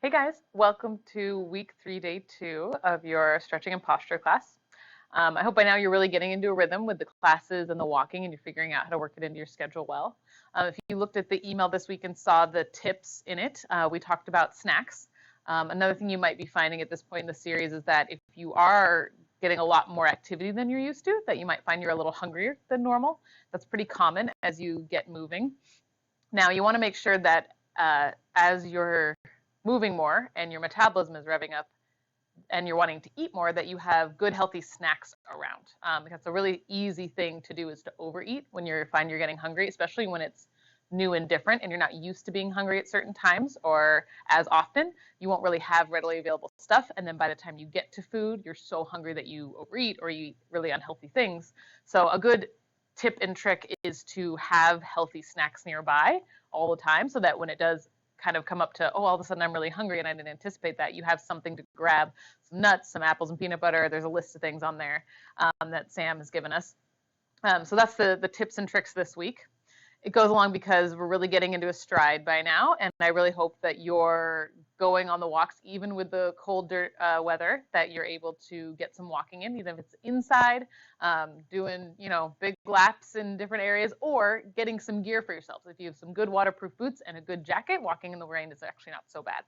Hey guys, welcome to week 3, day 2 of your stretching and posture class. I hope by now you're really getting into a rhythm with the classes and the walking and you're figuring out how to work it into your schedule well. If you looked at the email this week and saw the tips in it, we talked about snacks. Another thing you might be finding at this point in the series is that if you are getting a lot more activity than you're used to, that you might find you're a little hungrier than normal. That's pretty common as you get moving. Now you want to make sure that as you're moving more and your metabolism is revving up and you're wanting to eat more, that you have good healthy snacks around. Because a really easy thing to do is to overeat when you find you're getting hungry, especially when it's new and different and you're not used to being hungry at certain times or as often. You won't really have readily available stuff, and then by the time you get to food, you're so hungry that you overeat or you eat really unhealthy things. So a good tip and trick is to have healthy snacks nearby all the time, so that when it does kind of come up to, oh, all of a sudden I'm really hungry and I didn't anticipate that, you have something to grab, some nuts, some apples and peanut butter. There's a list of things on there that Sam has given us. So that's the tips and tricks this week. It goes along because we're really getting into a stride by now, and I really hope that you're going on the walks, even with the cold weather, that you're able to get some walking in, even if it's inside, doing, big laps in different areas, or getting some gear for yourself. If you have some good waterproof boots and a good jacket, walking in the rain is actually not so bad.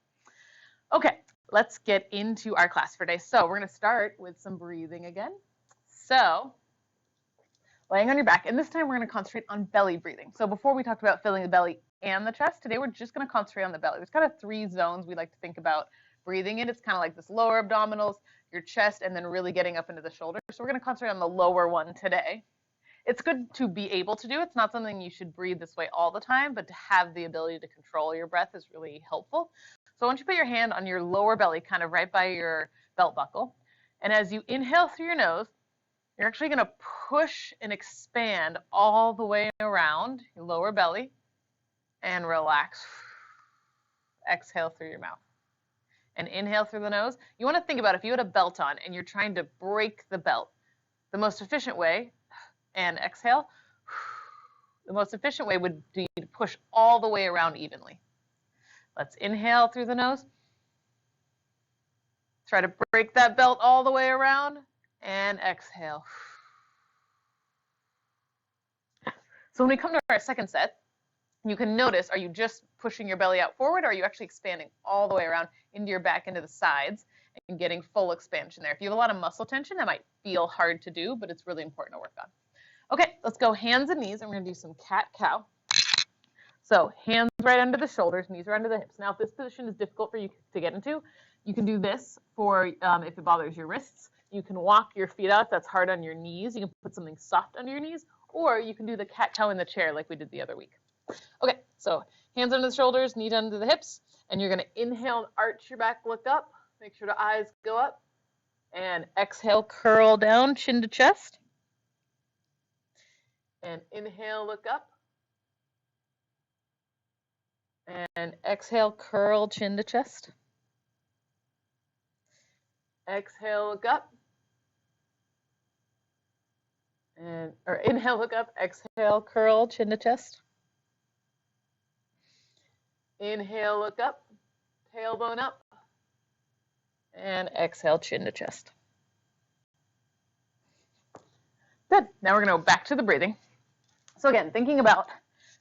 Okay, let's get into our class for today. So we're going to start with some breathing again. So laying on your back, and this time we're going to concentrate on belly breathing. So before we talked about filling the belly and the chest, today we're just going to concentrate on the belly. There's kind of 3 zones we like to think about breathing in. It's kind of like this lower abdominals, your chest, and then really getting up into the shoulders. So we're going to concentrate on the lower one today. It's good to be able to do. It's not something you should breathe this way all the time, but to have the ability to control your breath is really helpful. So I want you to put your hand on your lower belly, kind of right by your belt buckle. And as you inhale through your nose, you're actually going to push and expand all the way around your lower belly and relax. Exhale through your mouth and inhale through the nose. You want to think about if you had a belt on and you're trying to break the belt, the most efficient way, and exhale, the most efficient way would be to push all the way around evenly. Let's inhale through the nose. Try to break that belt all the way around. And exhale. So when we come to our second set, you can notice, are you just pushing your belly out forward, or are you actually expanding all the way around into your back, into the sides, and getting full expansion there? If you have a lot of muscle tension, that might feel hard to do, but it's really important to work on. Okay, let's go hands and knees, and we're going to do some cat-cow. So hands right under the shoulders, knees right under the hips. Now, if this position is difficult for you to get into, you can do this for if it bothers your wrists. You can walk your feet out if that's hard on your knees. You can put something soft under your knees, or you can do the cat-cow in the chair like we did the other week. Okay, so hands under the shoulders, knees under the hips, and you're going to inhale and arch your back, look up. Make sure the eyes go up. And exhale, curl down, chin to chest. And inhale, look up. And exhale, curl, chin to chest. Exhale, look up. Or inhale, look up, exhale, curl, chin to chest. Inhale, look up, tailbone up. And exhale, chin to chest. Good. Now we're going to go back to the breathing. So again, thinking about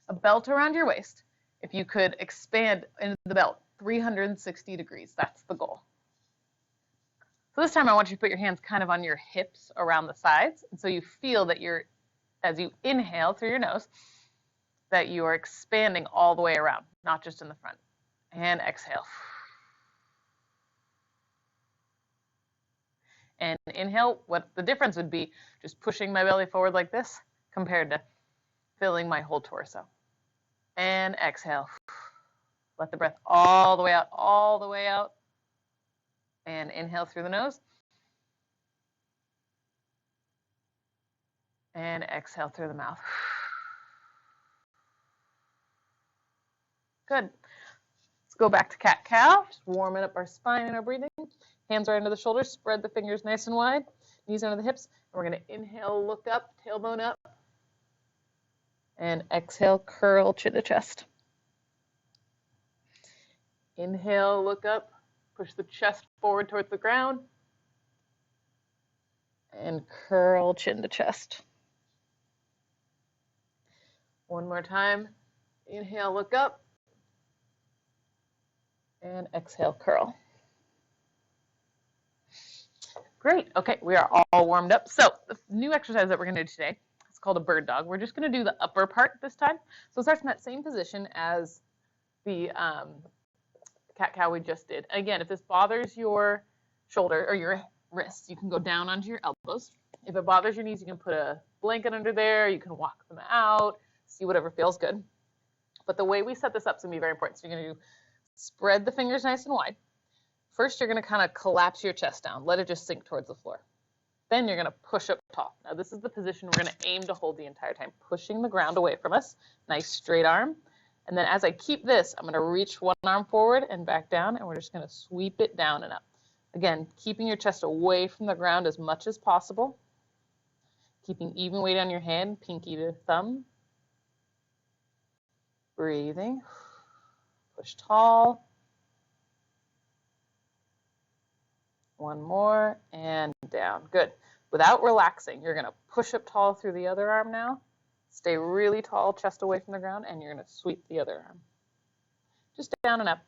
a belt around your waist, if you could expand into the belt 360 degrees, that's the goal. So this time I want you to put your hands kind of on your hips around the sides. And so you feel that as you inhale through your nose, that you are expanding all the way around, not just in the front. And exhale. And inhale, what the difference would be just pushing my belly forward like this compared to filling my whole torso. And exhale. Let the breath all the way out, all the way out. And inhale through the nose. And exhale through the mouth. Good. Let's go back to cat-cow. Just warming up our spine and our breathing. Hands right under the shoulders. Spread the fingers nice and wide. Knees under the hips. And we're going to inhale, look up, tailbone up. And exhale, curl, chin to chest. Inhale, look up, push the chest forward towards the ground, and curl chin to chest. One more time. Inhale, look up, and exhale, curl. Great. Okay, we are all warmed up. So the new exercise that we're going to do today, it's called a bird dog. We're just going to do the upper part this time. So it starts in that same position as the cat-cow we just did. Again, if this bothers your shoulder or your wrists, you can go down onto your elbows. If it bothers your knees, you can put a blanket under there. You can walk them out, see whatever feels good. But the way we set this up is going to be very important. So you're going to spread the fingers nice and wide. First, you're going to kind of collapse your chest down. Let it just sink towards the floor. Then you're going to push up tall. Now, this is the position we're going to aim to hold the entire time, pushing the ground away from us. Nice straight arm. And then as I keep this, I'm going to reach one arm forward and back down, and we're just going to sweep it down and up. Again, keeping your chest away from the ground as much as possible. Keeping even weight on your hand, pinky to thumb. Breathing. Push tall. One more, and down. Good. Without relaxing, you're going to push up tall through the other arm now. Stay really tall, chest away from the ground, and you're going to sweep the other arm. Just down and up.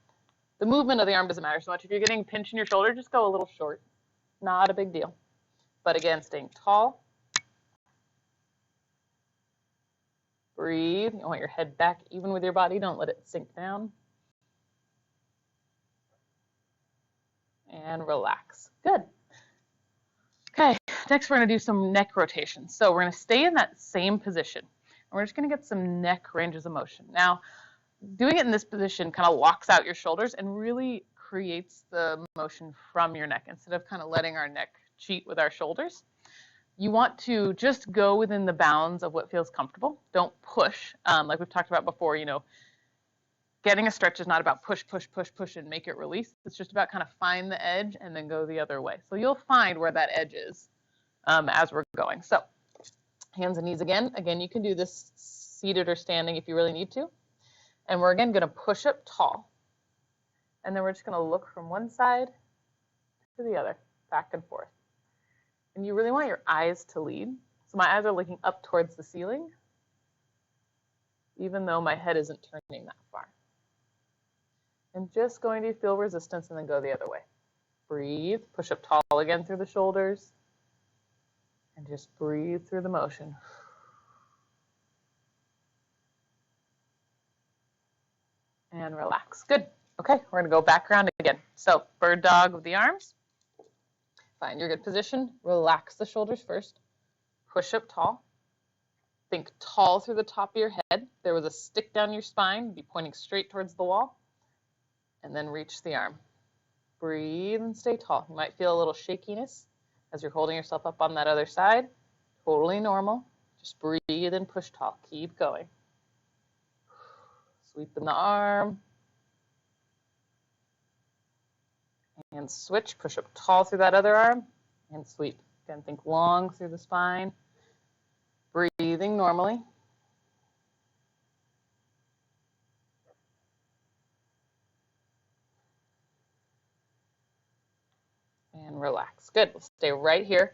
The movement of the arm doesn't matter so much. If you're getting a pinch in your shoulder, just go a little short. Not a big deal. But again, staying tall. Breathe. You want your head back even with your body. Don't let it sink down. And relax. Good. Okay, next we're going to do some neck rotations. So we're going to stay in that same position. And we're just going to get some neck ranges of motion. Now, doing it in this position kind of locks out your shoulders and really creates the motion from your neck instead of kind of letting our neck cheat with our shoulders. You want to just go within the bounds of what feels comfortable. Don't push. Like we've talked about before, you know, getting a stretch is not about push, push, push, push, and make it release. It's just about kind of find the edge and then go the other way. So you'll find where that edge is as we're going. So hands and knees again. Again, you can do this seated or standing if you really need to. And we're again going to push up tall. And then we're just going to look from one side to the other, back and forth. And you really want your eyes to lead. So my eyes are looking up towards the ceiling, even though my head isn't turning that far. And just going to feel resistance and then go the other way. Breathe, push up tall again through the shoulders. And just breathe through the motion. And relax. Good. Okay, we're going to go back around again. So bird dog with the arms. Find your good position. Relax the shoulders first. Push up tall. Think tall through the top of your head. There was a stick down your spine. Be pointing straight towards the wall. And then reach the arm. Breathe and stay tall. You might feel a little shakiness as you're holding yourself up on that other side. Totally normal. Just breathe and push tall. Keep going. Sweep in the arm. And switch. Push up tall through that other arm. And sweep. Again, think long through the spine. Breathing normally. And relax. Good. We'll stay right here.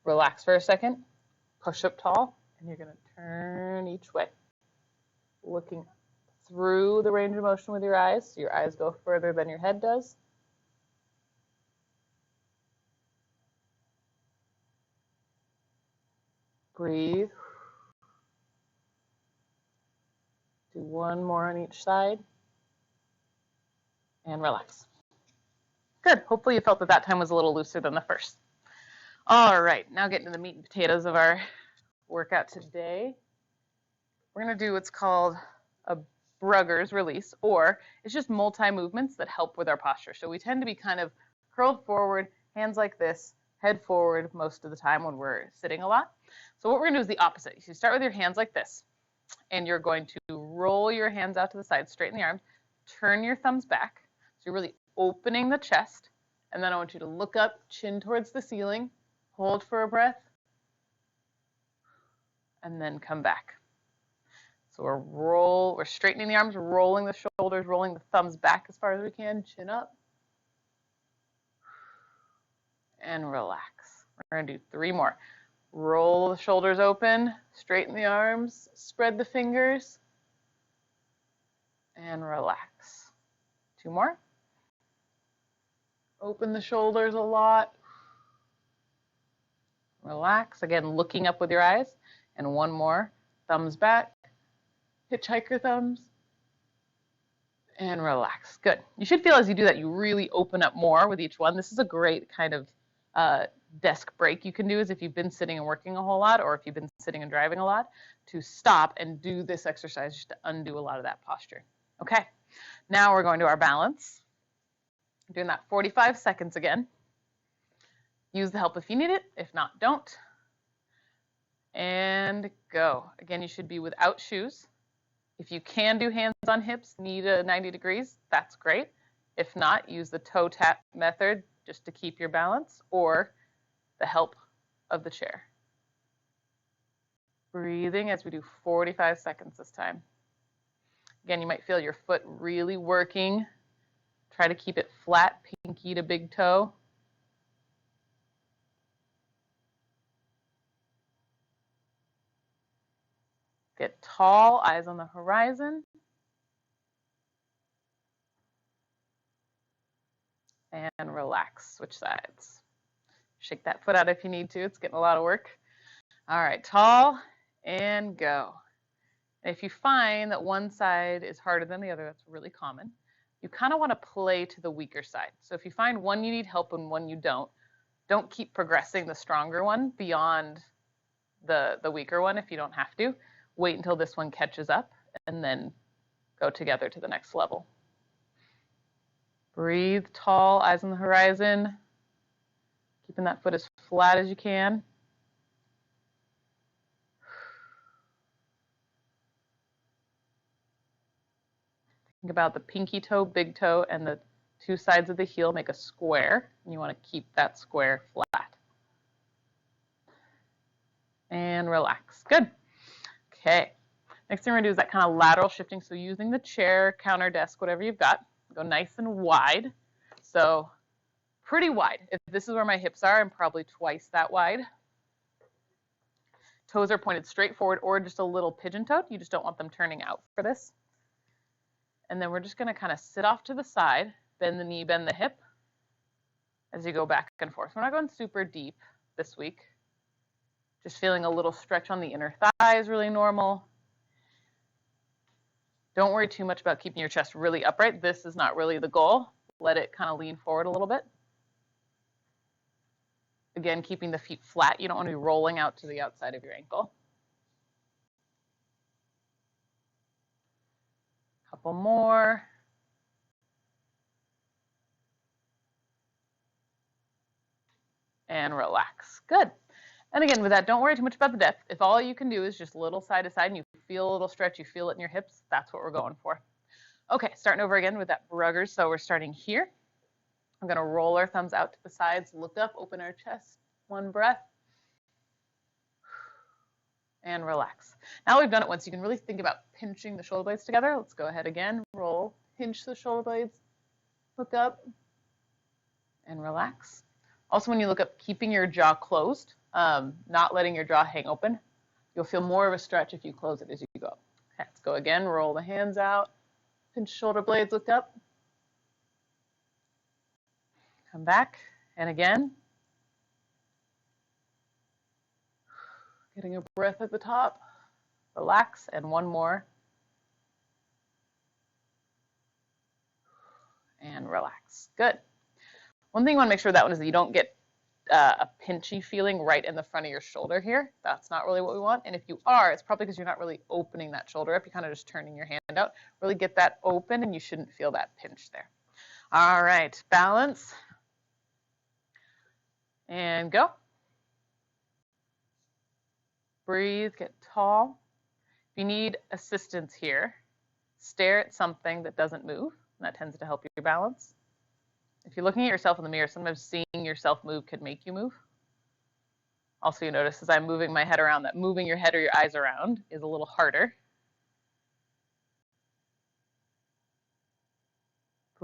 Relax for a second. Push up tall. And you're going to turn each way. Looking through the range of motion with your eyes. So your eyes go further than your head does. Breathe. Do one more on each side. And relax. Good. Hopefully you felt that that time was a little looser than the first. All right, now getting to the meat and potatoes of our workout today. We're going to do what's called a Brugger's release, or it's just multi-movements that help with our posture. So we tend to be kind of curled forward, hands like this, head forward most of the time when we're sitting a lot. So what we're going to do is the opposite. You start with your hands like this, and you're going to roll your hands out to the side, straighten the arms, turn your thumbs back. So you're really opening the chest, and then I want you to look up, chin towards the ceiling, hold for a breath, and then come back. So we're straightening the arms, rolling the shoulders, rolling the thumbs back as far as we can, chin up. And relax. We're going to do 3 more. Roll the shoulders open, straighten the arms, spread the fingers, and relax. 2 more. Open the shoulders a lot. Relax. Again, looking up with your eyes. And 1 more. Thumbs back. Hitchhiker thumbs. And relax. Good. You should feel as you do that, you really open up more with each one. This is a great kind of desk break you can do, is if you've been sitting and working a whole lot, or if you've been sitting and driving a lot, to stop and do this exercise just to undo a lot of that posture. Okay, now we're going to our balance. Doing that 45 seconds again. Use the help if you need it. If not, don't. And go. Again, you should be without shoes. If you can do hands on hips, need a 90 degrees, that's great. If not, use the toe tap method just to keep your balance, or the help of the chair. Breathing as we do 45 seconds this time. Again, you might feel your foot really working. Try to keep it flat, pinky to big toe. Get tall, eyes on the horizon. And relax, switch sides. Shake that foot out if you need to, it's getting a lot of work. All right, tall and go. And if you find that one side is harder than the other, that's really common. You kind of want to play to the weaker side. So if you find one you need help and one you don't keep progressing the stronger one beyond the weaker one if you don't have to. Wait until this one catches up and then go together to the next level. Breathe tall, eyes on the horizon. Keeping that foot as flat as you can. Think about the pinky toe, big toe, and the 2 sides of the heel make a square. And you want to keep that square flat. And relax. Good. Okay. Next thing we're going to do is that kind of lateral shifting. So using the chair, counter, desk, whatever you've got, go nice and wide. So pretty wide. If this is where my hips are, I'm probably twice that wide. Toes are pointed straight forward or just a little pigeon-toed. You just don't want them turning out for this. And then we're just going to kind of sit off to the side, bend the knee, bend the hip as you go back and forth. We're not going super deep this week. Just feeling a little stretch on the inner thigh is really normal. Don't worry too much about keeping your chest really upright. This is not really the goal. Let it kind of lean forward a little bit. Again, keeping the feet flat. You don't want to be rolling out to the outside of your ankle. Couple more. And relax. Good. And again, with that, don't worry too much about the depth. If all you can do is just little side to side and you feel a little stretch, you feel it in your hips, that's what we're going for. Okay, starting over again with that Bruggers. So we're starting here. I'm going to roll our thumbs out to the sides, look up, open our chest, 1 breath, and relax. Now we've done it once, you can really think about pinching the shoulder blades together. Let's go ahead again, roll, pinch the shoulder blades, look up, and relax. Also, when you look up, keeping your jaw closed, not letting your jaw hang open. You'll feel more of a stretch if you close it as you go. Okay, let's go again, roll the hands out, pinch shoulder blades, look up. Come back, and again. Getting a breath at the top. Relax, and 1 more. And relax. Good. One thing you want to make sure that one is that you don't get a pinchy feeling right in the front of your shoulder here. That's not really what we want. And if you are, it's probably because you're not really opening that shoulder up. You're kind of just turning your hand out. Really get that open, and you shouldn't feel that pinch there. All right, balance. And go. Breathe, get tall. If you need assistance here, stare at something that doesn't move. And that tends to help your balance. If you're looking at yourself in the mirror, sometimes seeing yourself move could make you move. Also, you notice as I'm moving my head around that moving your head or your eyes around is a little harder.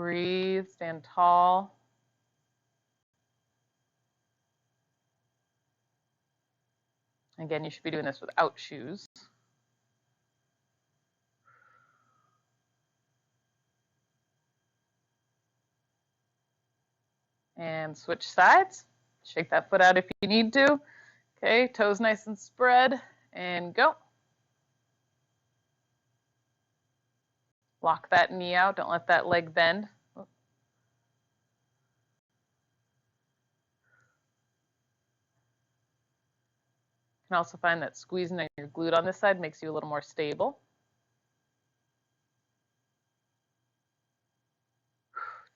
Breathe, stand tall. Again, you should be doing this without shoes. And switch sides. Shake that foot out if you need to. Okay, toes nice and spread, and go. Lock that knee out, don't let that leg bend. You can also find that squeezing on your glute on this side makes you a little more stable.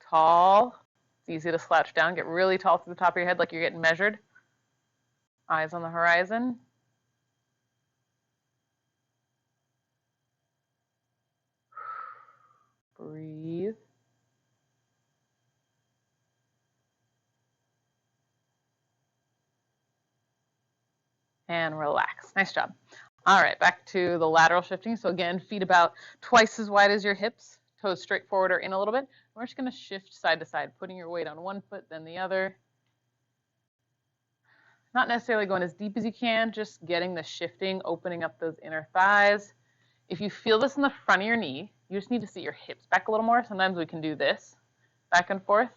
Tall. It's easy to slouch down. Get really tall through the top of your head like you're getting measured. Eyes on the horizon. Breathe. And relax. Nice job. All right, back to the lateral shifting. So again, feet about twice as wide as your hips, toes straight forward or in a little bit. We're just going to shift side to side, putting your weight on one foot, then the other. Not necessarily going as deep as you can, just getting the shifting, opening up those inner thighs. If you feel this in the front of your knee, you just need to sit your hips back a little more. Sometimes we can do this back and forth.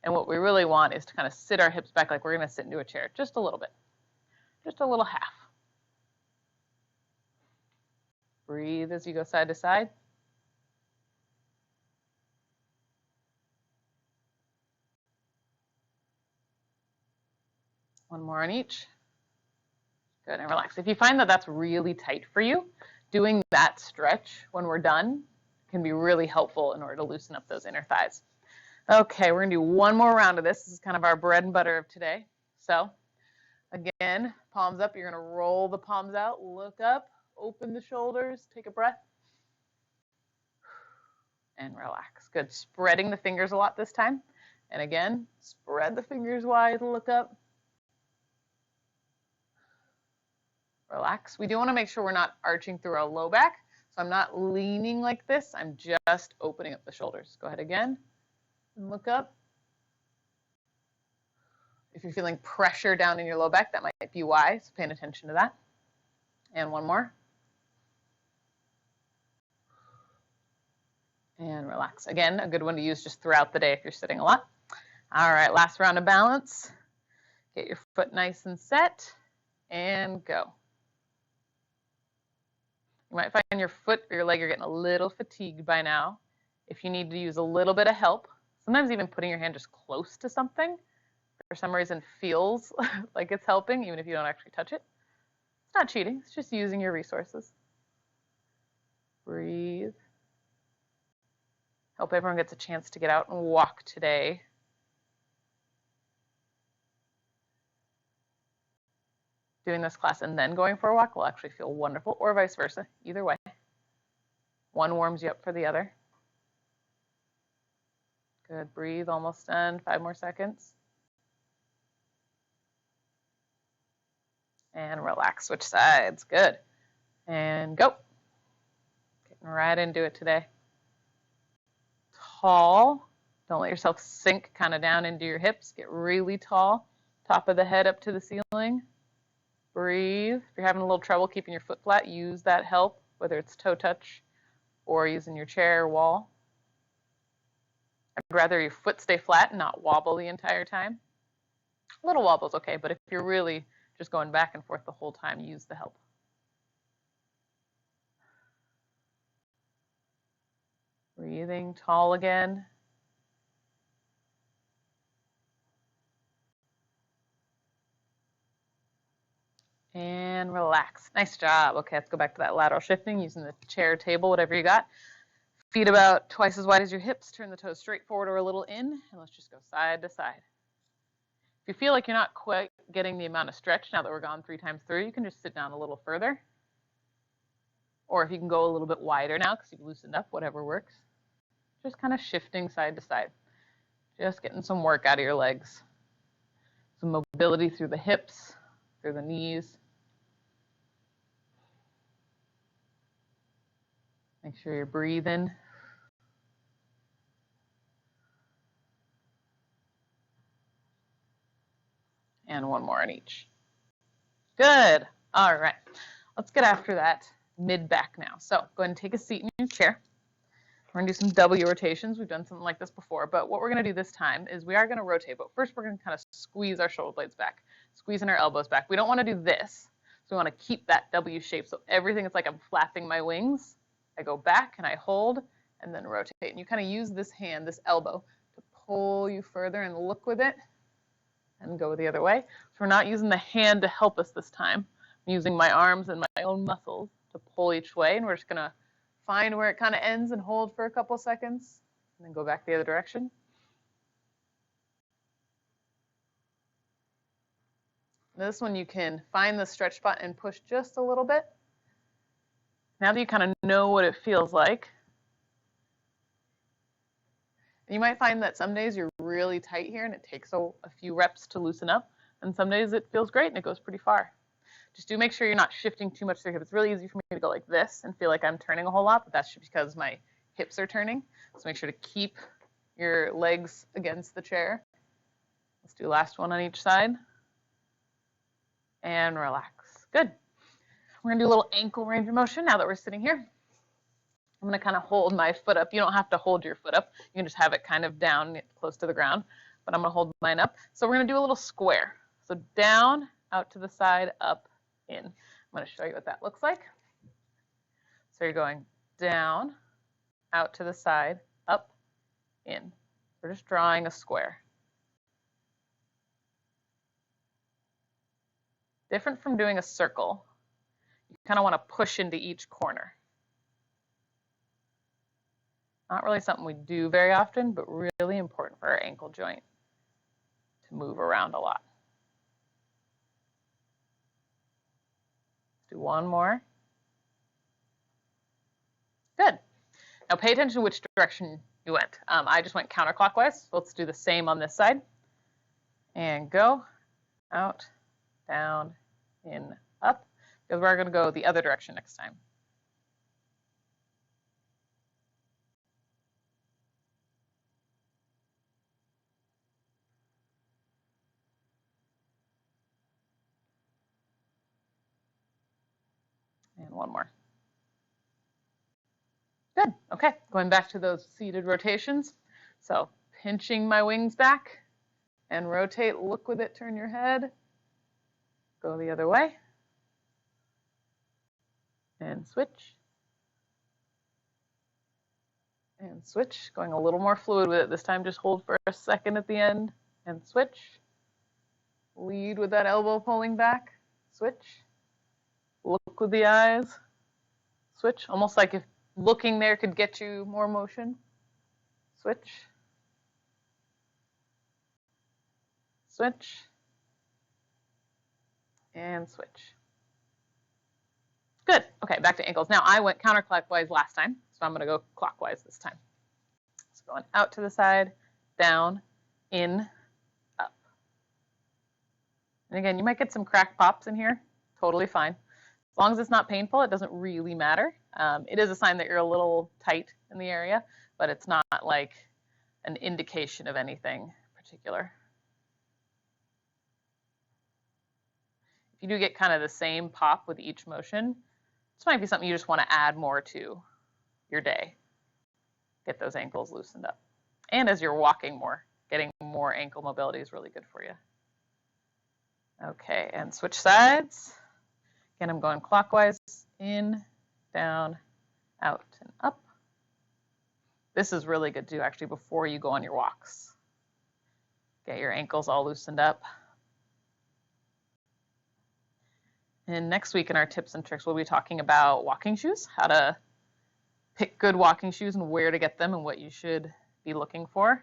And what we really want is to kind of sit our hips back like we're going to sit into a chair, just a little bit, just a little half. Breathe as you go side to side. One more on each. Good, and relax. If you find that that's really tight for you, doing that stretch when we're done can be really helpful in order to loosen up those inner thighs. Okay, we're gonna do one more round of this. This is kind of our bread and butter of today. So again, palms up, you're gonna roll the palms out, look up, open the shoulders, take a breath, and relax. Good, spreading the fingers a lot this time. And again, spread the fingers wide, look up. Relax. We do want to make sure we're not arching through our low back. So I'm not leaning like this. I'm just opening up the shoulders. Go ahead again and look up. If you're feeling pressure down in your low back, that might be why. So paying attention to that. And one more. And relax. Again, a good one to use just throughout the day if you're sitting a lot. All right, last round of balance. Get your foot nice and set and go. You might find your foot or your leg are getting a little fatigued by now. If you need to use a little bit of help, sometimes even putting your hand just close to something for some reason feels like it's helping, even if you don't actually touch it. It's not cheating, it's just using your resources. Breathe. Hope everyone gets a chance to get out and walk today. Doing this class and then going for a walk will actually feel wonderful, or vice versa, either way. One warms you up for the other. Good, breathe, almost done, 5 more seconds. And relax, switch sides, good. And go. Getting right into it today. Tall, don't let yourself sink kind of down into your hips, get really tall, top of the head up to the ceiling. Breathe. If you're having a little trouble keeping your foot flat, use that help, whether it's toe touch or using your chair or wall. I'd rather your foot stay flat and not wobble the entire time. A little wobble's okay, but if you're really just going back and forth the whole time, use the help. Breathing tall again. And relax. Nice job. Okay, let's go back to that lateral shifting using the chair, table, whatever you got. Feet about twice as wide as your hips. Turn the toes straight forward or a little in, and let's just go side to side. If you feel like you're not quite getting the amount of stretch now that we're gone 3 times through, you can just sit down a little further. Or if you can go a little bit wider now because you've loosened up, whatever works. Just kind of shifting side to side. Just getting some work out of your legs. Some mobility through the hips, through the knees. Make sure you're breathing. And one more on each. Good. All right. Let's get after that mid-back now. So go ahead and take a seat in your chair. We're going to do some W rotations. We've done something like this before, but what we're going to do this time is we are going to rotate, but first we're going to kind of squeeze our shoulder blades back, squeezing our elbows back. We don't want to do this, so we want to keep that W shape. So everything is like I'm flapping my wings. I go back and I hold and then rotate. And you kind of use this hand, this elbow, to pull you further and look with it and go the other way. So we're not using the hand to help us this time. I'm using my arms and my own muscles to pull each way, and we're just going to find where it kind of ends and hold for a couple seconds, and then go back the other direction. This one you can find the stretch spot and push just a little bit. Now that you kind of know what it feels like, you might find that some days you're really tight here and it takes a few reps to loosen up, and some days it feels great and it goes pretty far. Just do make sure you're not shifting too much through hips. It's really easy for me to go like this and feel like I'm turning a whole lot, but that's just because my hips are turning. So make sure to keep your legs against the chair. Let's do last one on each side. And relax. Good. We're going to do a little ankle range of motion now that we're sitting here. I'm going to kind of hold my foot up. You don't have to hold your foot up. You can just have it kind of down close to the ground, but I'm going to hold mine up. So we're going to do a little square. So down, out to the side, up, in. I'm going to show you what that looks like. So you're going down, out to the side, up, in. We're just drawing a square. Different from doing a circle. You kind of want to push into each corner. Not really something we do very often, but really important for our ankle joint to move around a lot. Do one more. Good. Now pay attention to which direction you went. I just went counterclockwise. So let's do the same on this side. And go, out, down, in, up. Because we're going to go the other direction next time. And one more. Good. Okay, going back to those seated rotations. So pinching my wings back and rotate, look with it, turn your head, go the other way, and switch. And switch, going a little more fluid with it. This time just hold for a second at the end and switch. Lead with that elbow pulling back, switch. Look with the eyes, switch. Almost like if looking there could get you more motion. Switch. Switch. And switch. Good. Okay, back to ankles. Now I went counterclockwise last time, so I'm going to go clockwise this time. So going out to the side, down, in, up. And again, you might get some crack pops in here. Totally fine. As long as it's not painful, it doesn't really matter. It is a sign that you're a little tight in the area, but it's not like an indication of anything particular. If you do get kind of the same pop with each motion, this might be something you just want to add more to your day. Get those ankles loosened up. And as you're walking more, getting more ankle mobility is really good for you. Okay, and switch sides. Again, I'm going clockwise, in, down, out, and up. This is really good to do actually before you go on your walks. Get your ankles all loosened up. And next week in our tips and tricks, we'll be talking about walking shoes, how to pick good walking shoes and where to get them and what you should be looking for.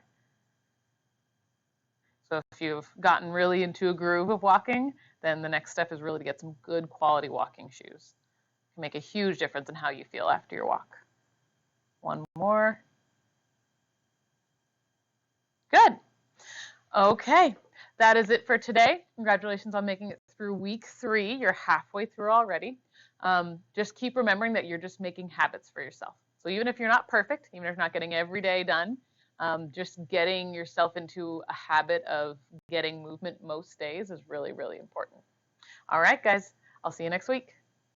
So if you've gotten really into a groove of walking, then the next step is really to get some good quality walking shoes. It can make a huge difference in how you feel after your walk. One more. Good. Okay, that is it for today. Congratulations on making it through week 3. You're halfway through already. Just keep remembering that you're just making habits for yourself. So even if you're not perfect, even if you're not getting every day done, Just getting yourself into a habit of getting movement most days is really, really important. All right, guys, I'll see you next week.